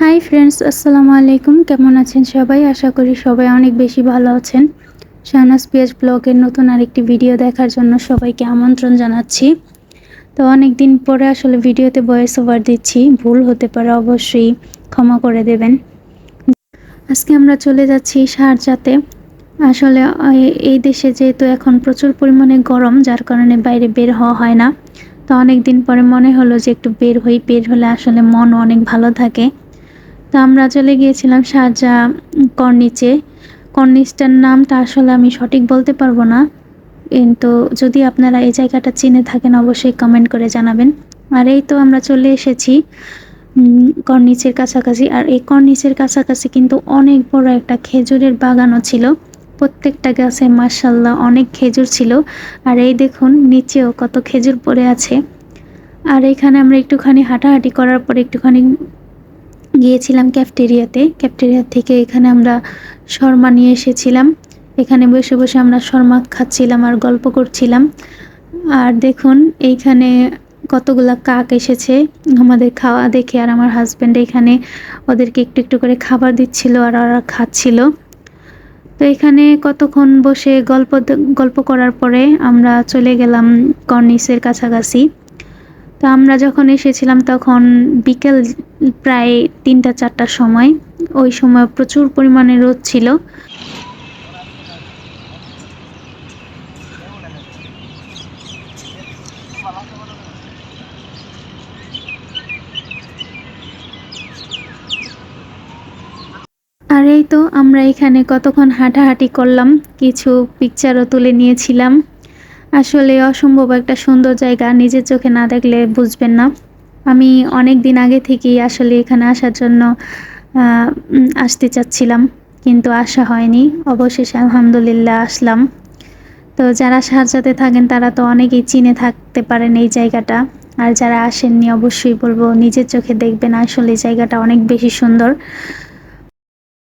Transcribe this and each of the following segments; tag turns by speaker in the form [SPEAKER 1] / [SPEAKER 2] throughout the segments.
[SPEAKER 1] Hi friends, আসসালামু আলাইকুম। কেমন আছেন সবাই? আশা করি সবাই অনেক বেশি ভালো আছেন। শাহনাজ পিয়াস ব্লগের নতুন আরেকটি ভিডিও দেখার জন্য সবাইকে আমন্ত্রণ জানাচ্ছি। তো অনেক দিন পরে আসলে ভিডিওতে ভয়েস ওভার দিচ্ছি, ভুল হতে পারে, অবশ্যই ক্ষমা করে দেবেন। আজকে আমরা চলে যাচ্ছি শারজাতে। আসলে এই দেশে যেহেতু এখন প্রচুর পরিমাণে গরম, যার কারণে বাইরে বের হওয়া হয় না। তো অনেক দিন পরে মনে হলো যে একটু বের হই, বের হলে আসলে মনও অনেক ভালো থাকে। তো আমরা চলে গিয়েছিলাম শারজা কর্নিচে। কর্নিচটার নামটা আসলে আমি সঠিক বলতে পারবো না, কিন্তু যদি আপনারা এই জায়গাটা চিনে থাকেন অবশ্যই কমেন্ট করে জানাবেন। আর এই তো আমরা চলে এসেছি কর্নিচের কাছাকাছি। আর এই কর্নিচের কাছাকাছি কিন্তু অনেক বড় একটা খেজুরের বাগানও ছিল। প্রত্যেকটা গাছে মাশাআল্লাহ অনেক খেজুর ছিল। আর এই দেখুন নিচেও কত খেজুর পড়ে আছে। আর এখানে আমরা একটুখানি হাঁটাহাঁটি করার পরে একটুখানি গিয়েছিলাম ক্যাফটেরিয়াতে। ক্যাফটেরিয়া থেকে এখানে আমরা শর্মা নিয়ে এসেছিলাম। এখানে বসে বসে আমরা শর্মা খাচ্ছিলাম আর গল্প করছিলাম। আর দেখুন এইখানে কতগুলা কাক এসেছে আমাদের খাওয়া দেখে। আর আমার হাজব্যান্ড এখানে ওদেরকে একটু একটু করে খাবার দিচ্ছিল আর ওরা খাচ্ছিল। তো এখানে কতক্ষণ বসে গল্প করার পরে আমরা চলে গেলাম কর্নিসের কাছাকাছি। তো আমরা যখন এসেছিলাম তখন বিকেল প্রায় ৩টা-৪টার সময়। ওই সময় প্রচুর পরিমাণে রোদ ছিল। আর এই তো আমরা এখানে কতক্ষণ হাঁটাহাঁটি করলাম, কিছু পিকচারও তুলে নিয়েছিলাম। আসলে অসম্ভব একটা সুন্দর জায়গা, নিজের চোখে না দেখলে বুঝবেন না। আমি অনেক দিন আগে থেকেই আসলে এখানে আসার জন্য আসতে চাচ্ছিলাম, কিন্তু আসা হয়নি। অবশেষে আলহামদুলিল্লাহ আসলাম। তো যারা শারজাতে থাকেন তারা তো অনেকেই চিনে থাকতে পারেন এই জায়গাটা। আর যারা আসেননি অবশ্যই বলবো নিজের চোখে দেখবেন, আসলে এই জায়গাটা অনেক বেশি সুন্দর।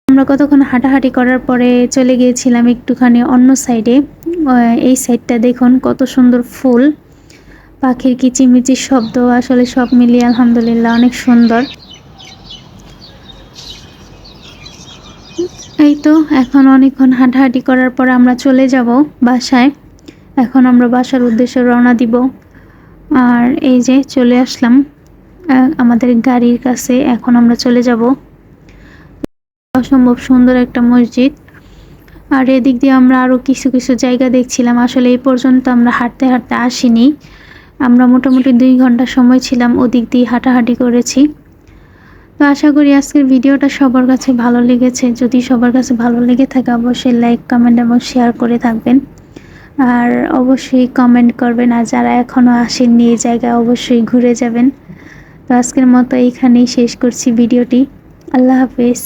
[SPEAKER 1] আমরা কতক্ষণ হাঁটাহাঁটি করার পরে চলে গিয়েছিলাম একটুখানি অন্য সাইডে। এই সাইডটা দেখুন কত সুন্দর ফুল, পাখির কিচিমিচির শব্দ, আসলে সব মিলিয়ে আলহামদুলিল্লাহ অনেক সুন্দর। এই তো এখন অনেকক্ষণ হাঁটাহাঁটি করার পর আমরা চলে যাব বাসায়। এখন আমরা বাসার উদ্দেশ্যে রওনা দিব। আর এই যে চলে আসলাম আমাদের গাড়ির কাছে, এখন আমরা চলে যাব। অসম্ভব সুন্দর একটা মসজিদ। আর এদিক দিয়ে আমরা আরও কিছু কিছু জায়গা দেখছিলাম। আসলে এই পর্যন্ত আমরা হাঁটতে হাঁটতে আসিনি, আমরা মোটামুটি 2 ঘন্টা সময় ছিলাম ওদিক দিয়ে হাঁটাহাঁটি করেছি। তো আশা করি আজকের ভিডিওটা সবার কাছে ভালো লেগেছে। যদি সবার কাছে ভালো লেগে থাকে অবশ্যই লাইক, কমেন্ট এবং শেয়ার করে থাকবেন। আর অবশ্যই কমেন্ট করবেন। আর যারা এখনও আসেননি এই জায়গায় অবশ্যই ঘুরে যাবেন। তো আজকের মতো এইখানেই শেষ করছি ভিডিওটি। আল্লাহ হাফেজ।